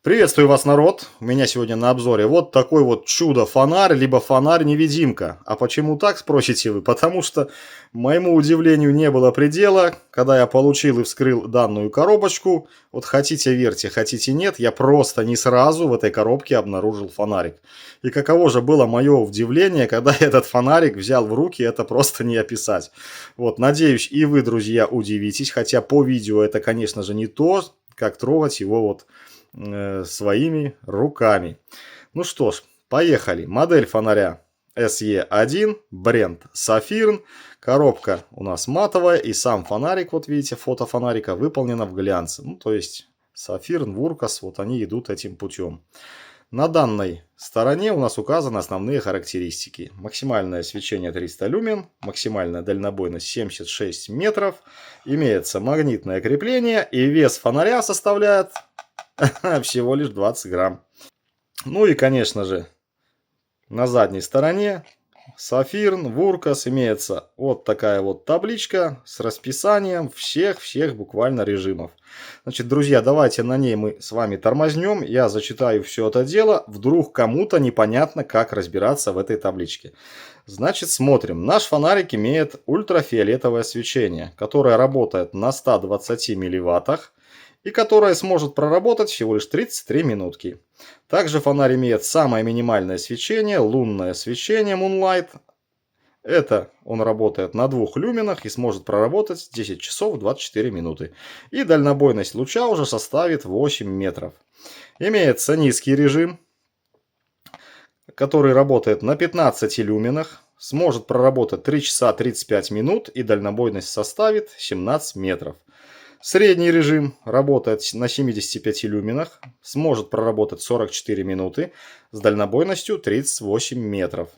Приветствую вас, народ! У меня сегодня на обзоре вот такой вот чудо-фонарь, либо фонарь-невидимка. А почему так, спросите вы? Потому что, моему удивлению, не было предела, когда я получил и вскрыл данную коробочку. Вот хотите верьте, хотите нет, я просто не сразу в этой коробке обнаружил фонарик. И каково же было мое удивление, когда я этот фонарик взял в руки, это просто не описать. Вот, надеюсь, и вы, друзья, удивитесь, хотя по видео это, конечно же, не то, как трогать его вот своими руками. Ну что ж, поехали. Модель фонаря SE1, бренд Saphirn. Коробка у нас матовая, и сам фонарик, вот видите, фото фонарика выполнено в глянце. Ну, то есть Saphirn, Wurkas, вот они идут этим путем. На данной стороне у нас указаны основные характеристики. Максимальное свечение 300 люмен, максимальная дальнобойность 76 метров, имеется магнитное крепление, и вес фонаря составляет всего лишь 20 грамм. Ну и, конечно же, на задней стороне Saphirn, Wurkas, имеется вот такая вот табличка с расписанием всех буквально режимов. Значит, друзья, давайте на ней мы с вами тормознем. Я зачитаю все это дело. Вдруг кому-то непонятно, как разбираться в этой табличке. Значит, смотрим. Наш фонарик имеет ультрафиолетовое свечение, которое работает на 120 милливаттах и которая сможет проработать всего лишь 33 минутки. Также фонарь имеет самое минимальное свечение, лунное свечение Moonlight. Это он работает на 2 люменах и сможет проработать 10 часов 24 минуты. И дальнобойность луча уже составит 8 метров. Имеется низкий режим, который работает на 15 люменах. Сможет проработать 3 часа 35 минут и дальнобойность составит 17 метров. Средний режим работает на 75 люменах, сможет проработать 44 минуты с дальнобойностью 38 метров.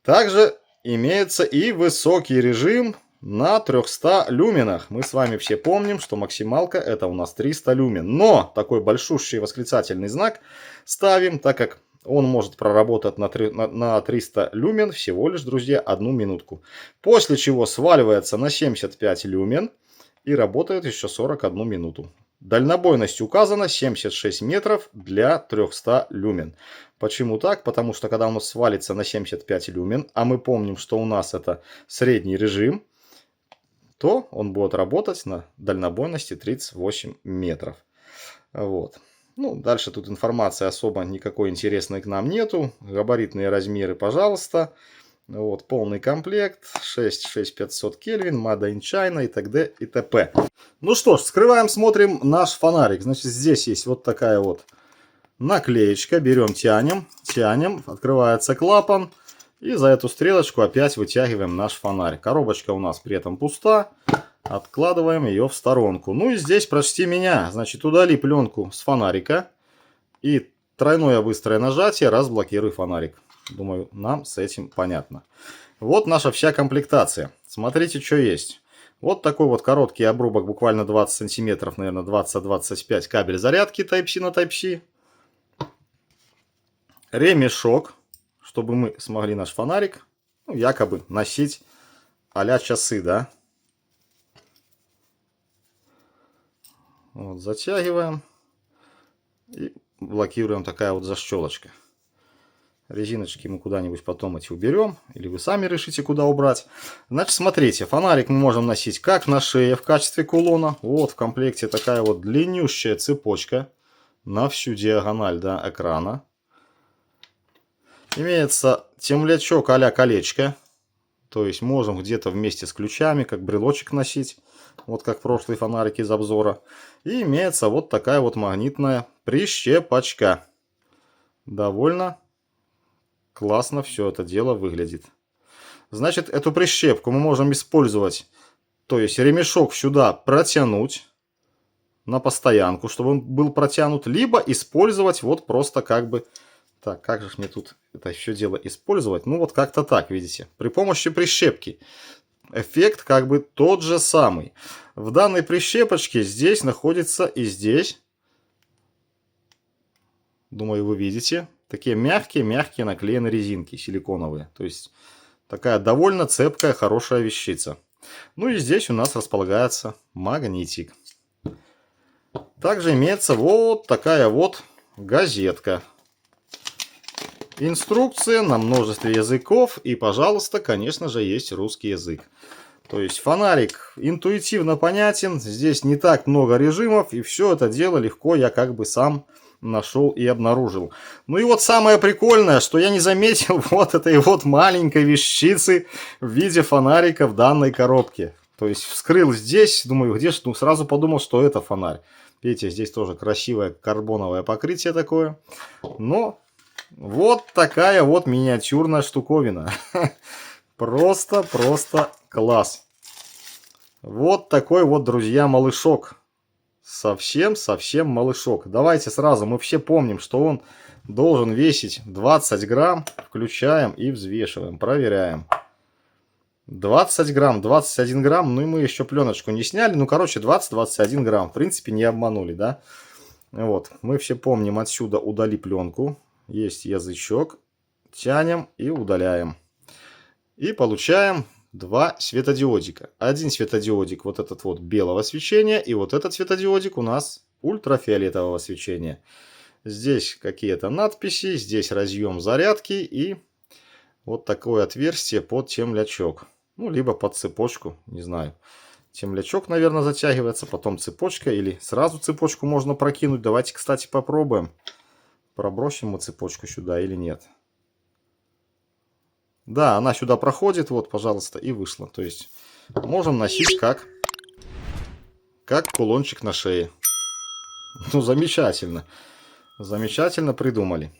Также имеется и высокий режим на 300 люменах. Мы с вами все помним, что максималка это у нас 300 люмен. Но такой большущий восклицательный знак ставим, так как он может проработать на 300 люмен всего лишь, друзья, 1 минутку. После чего сваливается на 75 люмен. И работает еще 41 минуту. Дальнобойность указана 76 метров для 300 люмен. Почему так? Потому что когда у нас свалится на 75 люмен, а мы помним, что у нас это средний режим, то он будет работать на дальнобойности 38 метров. Вот. Ну, дальше тут информации особо никакой интересной к нам нету. Габаритные размеры, пожалуйста. Вот, полный комплект, 6500 Кельвин, Made in China и т.д. и т.п. Ну что ж, вскрываем, смотрим наш фонарик. Значит, здесь есть вот такая вот наклеечка. Берем, тянем, открывается клапан. И за эту стрелочку опять вытягиваем наш фонарь. Коробочка у нас при этом пуста. Откладываем ее в сторонку. Ну и здесь, прочти меня, значит, удали пленку с фонарика. И тройное быстрое нажатие разблокируй фонарик. Думаю, нам с этим понятно. Вот наша вся комплектация. Смотрите, что есть. Вот такой вот короткий обрубок, буквально 20 сантиметров, наверное, 20-25 кабель зарядки Type-C на Type-C. Ремешок, чтобы мы смогли наш фонарик, ну, якобы носить а-ля часы, да. Вот, затягиваем и блокируем, такая вот защелочка. Резиночки мы куда-нибудь потом эти уберем. Или вы сами решите, куда убрать. Значит, смотрите. Фонарик мы можем носить как на шее в качестве кулона. Вот в комплекте такая вот длиннющая цепочка. На всю диагональ до экрана. Имеется темлячок а-ля колечко. То есть можем где-то вместе с ключами, как брелочек носить. Вот как прошлый фонарик из обзора. И имеется вот такая вот магнитная прищепочка. Довольно классно все это дело выглядит. Значит, эту прищепку мы можем использовать, то есть ремешок сюда протянуть на постоянку, чтобы он был протянут, либо использовать вот просто как бы... Так, как же мне тут это все дело использовать? Ну вот как-то так, видите, при помощи прищепки. Эффект как бы тот же самый. В данной прищепочке здесь находится и здесь. Думаю, вы видите. Такие мягкие наклеенные резинки силиконовые. То есть такая довольно цепкая, хорошая вещица. Ну и здесь у нас располагается магнитик. Также имеется вот такая вот газетка. Инструкция на множестве языков. И, пожалуйста, конечно же, есть русский язык. То есть фонарик интуитивно понятен. Здесь не так много режимов. И все это дело легко я как бы сам нашел и обнаружил. Ну и вот самое прикольное, что я не заметил вот этой вот маленькой вещицы в виде фонарика в данной коробке. То есть вскрыл здесь, думаю, где же, ну сразу подумал, что это фонарь. Видите, здесь тоже красивое карбоновое покрытие такое. Но вот такая вот миниатюрная штуковина. Просто класс. Вот такой вот, друзья, малышок. Совсем малышок. Давайте сразу, мы все помним, что он должен весить 20 грамм. Включаем и взвешиваем, проверяем. 20 грамм, 21 грамм, ну и мы еще пленочку не сняли. Ну, короче, 20-21 грамм. В принципе, не обманули, да? Вот, мы все помним, отсюда удали пленку. Есть язычок. Тянем и удаляем. И получаем два светодиодика. Один светодиодик вот этот вот белого свечения. И вот этот светодиодик у нас ультрафиолетового свечения. Здесь какие-то надписи. Здесь разъем зарядки. И вот такое отверстие под темлячок. Ну, либо под цепочку, не знаю. Темлячок, наверное, затягивается. Потом цепочка. Или сразу цепочку можно прокинуть. Давайте, кстати, попробуем. Пробросим мы цепочку сюда или нет. Да, она сюда проходит, вот, пожалуйста, и вышла. То есть можем носить как кулончик на шее. Ну, замечательно. Замечательно придумали.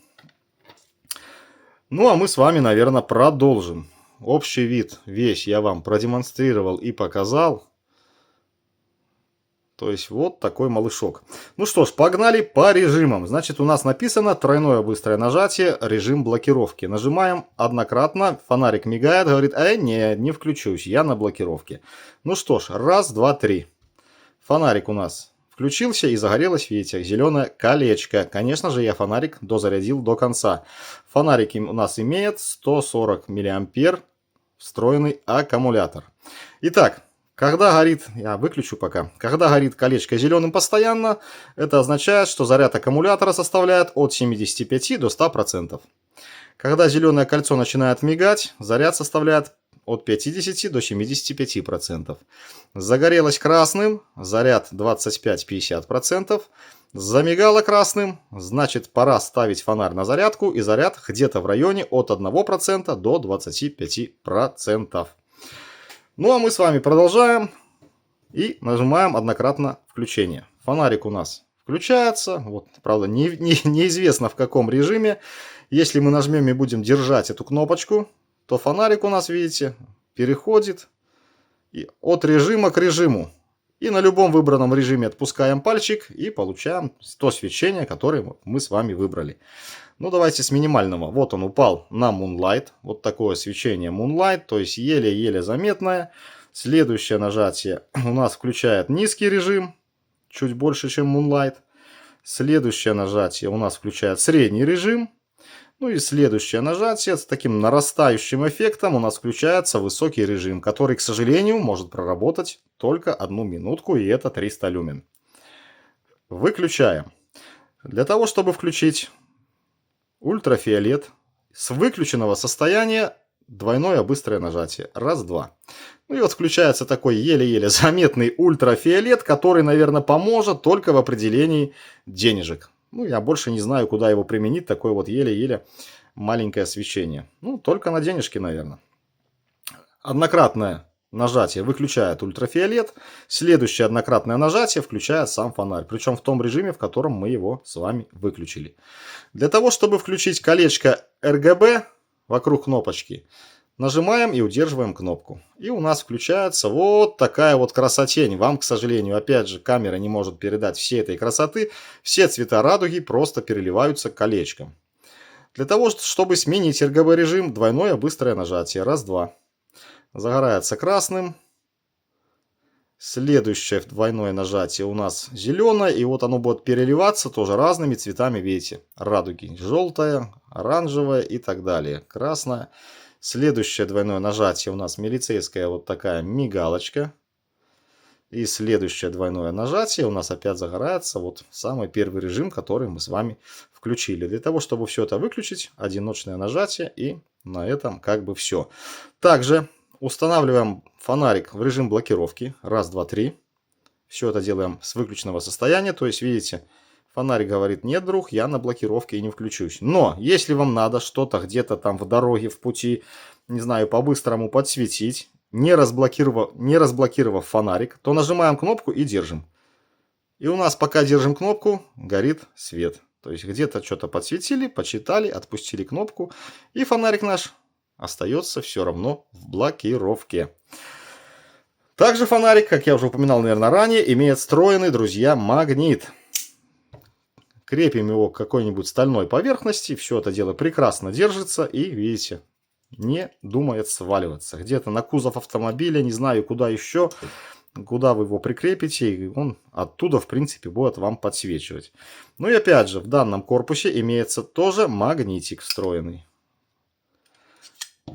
Ну, а мы с вами, наверное, продолжим. Общий вид весь я вам продемонстрировал и показал. То есть вот такой малышок. Ну что ж, погнали по режимам. Значит, у нас написано тройное быстрое нажатие, режим блокировки. Нажимаем однократно, фонарик мигает, говорит, не включусь, я на блокировке. Ну что ж, раз, два, три. Фонарик у нас включился и загорелось, видите, зеленое колечко. Конечно же, я фонарик дозарядил до конца. Фонарик у нас имеет 140 мА встроенный аккумулятор. Итак, когда горит, я выключу пока, когда горит колечко зеленым постоянно, это означает, что заряд аккумулятора составляет от 75 до 100%. Когда зеленое кольцо начинает мигать, заряд составляет от 50 до 75%. Загорелось красным, заряд 25-50%. Замигало красным, значит пора ставить фонарь на зарядку, и заряд где-то в районе от 1% до 25%. Ну а мы с вами продолжаем и нажимаем однократно включение. Фонарик у нас включается, вот, правда, неизвестно в каком режиме. Если мы нажмем и будем держать эту кнопочку, то фонарик у нас, видите, переходит от режима к режиму. И на любом выбранном режиме отпускаем пальчик и получаем то свечение, которое мы с вами выбрали. Ну, давайте с минимального. Вот он упал на Moonlight. Вот такое свечение Moonlight, то есть еле-еле заметное. Следующее нажатие у нас включает низкий режим, чуть больше, чем Moonlight. Следующее нажатие у нас включает средний режим. Ну и следующее нажатие с таким нарастающим эффектом у нас включается высокий режим, который, к сожалению, может проработать только 1 минутку, и это 300 люмен. Выключаем. Для того, чтобы включить ультрафиолет, с выключенного состояния двойное быстрое нажатие. Раз, два. Ну и вот включается такой еле-еле заметный ультрафиолет, который, наверное, поможет только в определении денежек. Ну, я больше не знаю, куда его применить. Такое вот еле-еле маленькое освещение. Ну, только на денежки, наверное. Однократное нажатие выключает ультрафиолет. Следующее однократное нажатие включает сам фонарь. Причем в том режиме, в котором мы его с вами выключили. Для того, чтобы включить колечко RGB вокруг кнопочки, нажимаем и удерживаем кнопку. И у нас включается вот такая вот красотень. Вам, к сожалению, опять же, камера не может передать всей этой красоты. Все цвета радуги просто переливаются колечком. Для того, чтобы сменить RGB режим, двойное быстрое нажатие. Раз, два. Загорается красным. Следующее двойное нажатие у нас зеленое. И вот оно будет переливаться тоже разными цветами, видите, радуги. Желтая, оранжевая и так далее. Красная. Следующее двойное нажатие у нас милицейская вот такая мигалочка. И следующее двойное нажатие у нас опять загорается вот самый первый режим, который мы с вами включили. Для того, чтобы все это выключить, одиночное нажатие, и на этом как бы все. Также устанавливаем фонарик в режим блокировки. Раз, два, три. Все это делаем с выключенного состояния. То есть, видите, фонарик говорит: нет, друг, я на блокировке и не включусь. Но если вам надо что-то где-то там в дороге, в пути, не знаю, по-быстрому подсветить, не разблокировав фонарик, то нажимаем кнопку и держим. И у нас, пока держим кнопку, горит свет. То есть где-то что-то подсветили, почитали, отпустили кнопку, и фонарик наш остается все равно в блокировке. Также фонарик, как я уже упоминал, наверное, ранее, имеет встроенный, друзья, магнит. Крепим его к какой-нибудь стальной поверхности, все это дело прекрасно держится, и, видите, не думает сваливаться. Где-то на кузов автомобиля, не знаю куда еще, куда вы его прикрепите, и он оттуда, в принципе, будет вам подсвечивать. Ну и опять же, в данном корпусе имеется тоже магнитик встроенный.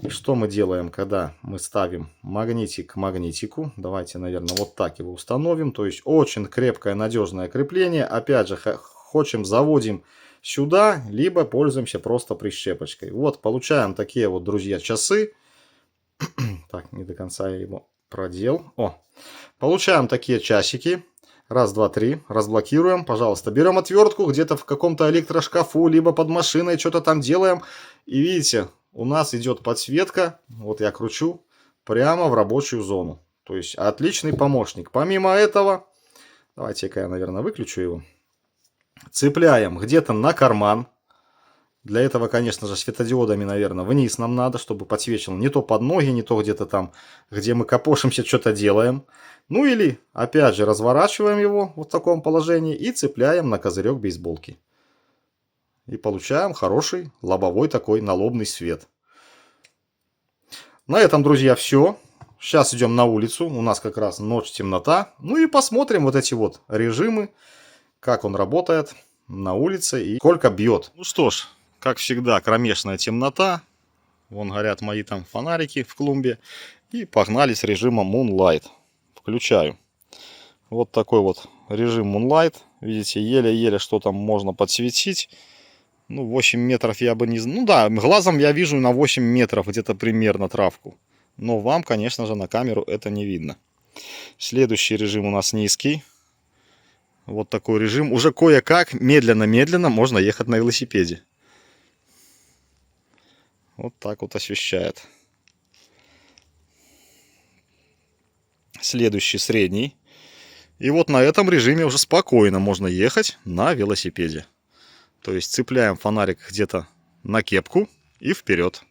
И что мы делаем, когда мы ставим магнитик к магнитику? Давайте, наверное, вот так его установим. То есть очень крепкое, надежное крепление. Опять же, хотим, заводим сюда, либо пользуемся просто прищепочкой. Вот, получаем такие вот, друзья, часы. Так, не до конца я его продел. О, получаем такие часики. Раз, два, три. Разблокируем. Пожалуйста, берем отвертку где-то в каком-то электрошкафу, либо под машиной, что-то там делаем. И видите, у нас идет подсветка. Вот я кручу прямо в рабочую зону. То есть отличный помощник. Помимо этого, давайте-ка я, наверное, выключу его. Цепляем где-то на карман. Для этого, конечно же, светодиодами, наверное, вниз нам надо, чтобы подсвечивал не то под ноги, не то где-то там, где мы копошимся, что-то делаем. Ну или, опять же, разворачиваем его вот в таком положении и цепляем на козырек бейсболки. И получаем хороший лобовой такой налобный свет. На этом, друзья, все. Сейчас идем на улицу. У нас как раз ночь, темнота. Ну и посмотрим вот эти вот режимы, как он работает на улице и сколько бьет. Ну что ж, как всегда, кромешная темнота. Вон горят мои там фонарики в клумбе. И погнали с режимом Moonlight. Включаю. Вот такой вот режим Moonlight. Видите, еле-еле что там можно подсветить. Ну, 8 метров я бы не... Ну да, глазом я вижу на 8 метров где-то примерно травку. Но вам, конечно же, на камеру это не видно. Следующий режим у нас низкий. Вот такой режим. Уже кое-как, медленно-медленно можно ехать на велосипеде. Вот так вот освещает. Следующий средний. И вот на этом режиме уже спокойно можно ехать на велосипеде. То есть цепляем фонарик где-то на кепку и вперед.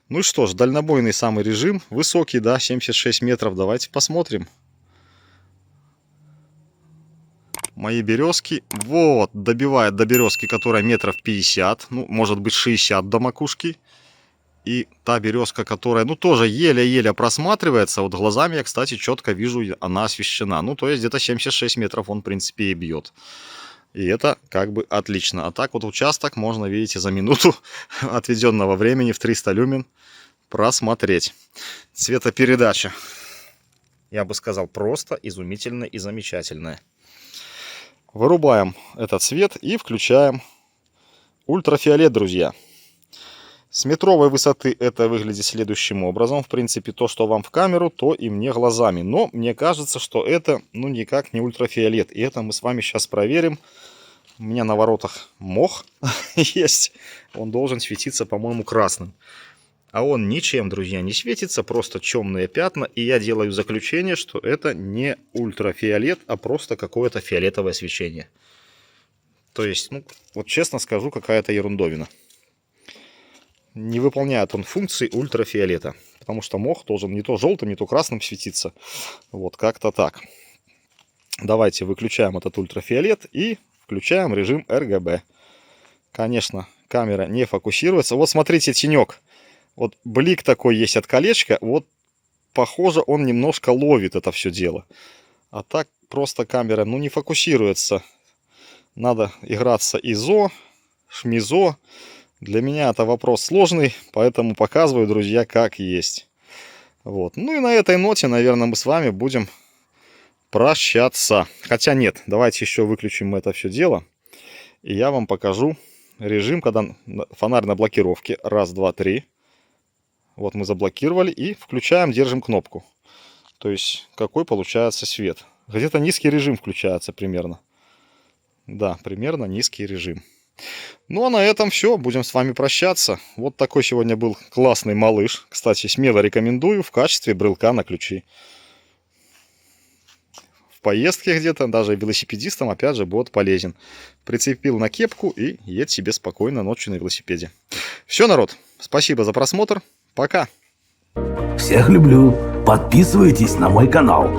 Ну и что ж, дальнобойный самый режим. Высокий, да, 76 метров. Давайте посмотрим. Мои березки. Вот, добивает до березки, которая метров 50. Ну, может быть 60 до макушки. И та березка, которая, ну, тоже еле-еле просматривается. Вот глазами я, кстати, четко вижу, она освещена. Ну, то есть где-то 76 метров он, в принципе, и бьет. И это как бы отлично. А так вот участок можно, видите, за минуту отведенного времени в 300 люмен просмотреть. Цветопередача, я бы сказал, просто изумительная и замечательная. Вырубаем этот свет и включаем ультрафиолет, друзья. С метровой высоты это выглядит следующим образом. В принципе, то, что вам в камеру, то и мне глазами. Но мне кажется, что это, ну, никак не ультрафиолет. И это мы с вами сейчас проверим. У меня на воротах мох есть. Он должен светиться, по-моему, красным. А он ничем, друзья, не светится. Просто темные пятна. И я делаю заключение, что это не ультрафиолет, а просто какое-то фиолетовое свечение. То есть, ну, вот честно скажу, какая-то ерундовина. Не выполняет он функции ультрафиолета. Потому что мох должен не то желтым, не то красным светиться. Вот как-то так. Давайте выключаем этот ультрафиолет и включаем режим RGB. Конечно, камера не фокусируется. Вот смотрите, тенек. Вот блик такой есть от колечка. Вот, похоже, он немножко ловит это все дело. А так просто камера, ну, не фокусируется. Надо играться ISO, шмизо. Для меня это вопрос сложный, поэтому показываю, друзья, как есть. Вот. Ну и на этой ноте, наверное, мы с вами будем прощаться. Хотя нет, давайте еще выключим это все дело. И я вам покажу режим, когда фонарь на блокировке. Раз, два, три. Вот мы заблокировали и включаем, держим кнопку. То есть какой получается свет. Где-то низкий режим включается примерно. Да, примерно низкий режим. Ну а на этом все. Будем с вами прощаться. Вот такой сегодня был классный малыш. Кстати, смело рекомендую в качестве брелка на ключи. В поездке где-то, даже велосипедистам, опять же, будет полезен. Прицепил на кепку и едь себе спокойно ночью на велосипеде. Все, народ. Спасибо за просмотр. Пока. Всех люблю. Подписывайтесь на мой канал.